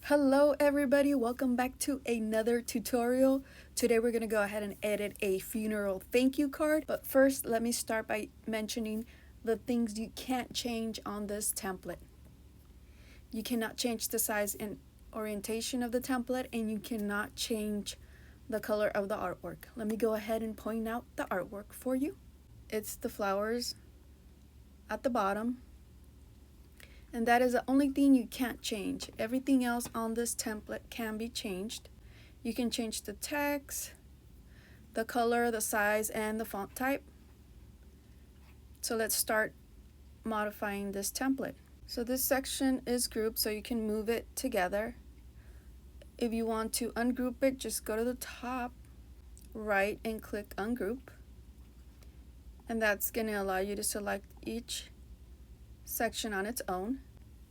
Hello everybody, welcome back to another tutorial. Today we're going to go ahead and edit a funeral thank you card. But first, let me start by mentioning the things you can't change on this template. You cannot change the size and orientation of the template, and you cannot change the color of the artwork. Let me go ahead and point out the artwork for you. It's the flowers at the bottom. And that is the only thing you can't change. Everything else on this template can be changed. You can change the text, the color, the size, and the font type. So let's start modifying this template. So this section is grouped, so you can move it together. If you want to ungroup it, just go to the top right and click ungroup. And that's going to allow you to select each section on its own.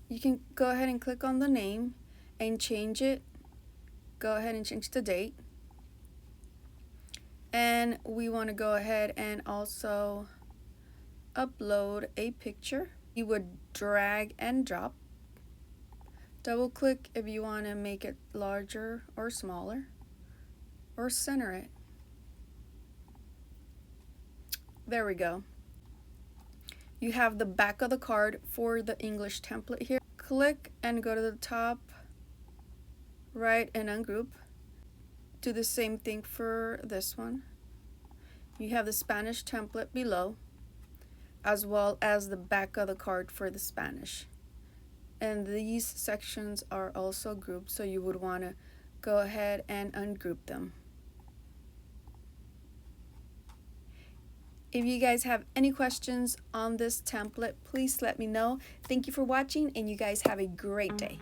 You can go ahead and click on the name and change it. Go ahead and change the date. And we want to go ahead and also upload a picture. You would drag and drop. Double click if you want to make it larger or smaller, or center it. There we go. You have the back of the card for the English template here. Click and go to the top right and ungroup. Do the same thing for this one. You have the Spanish template below, as well as the back of the card for the Spanish. And these sections are also grouped, so you would want to go ahead and ungroup them. If you guys have any questions on this template, please let me know. Thank you for watching, and you guys have a great day.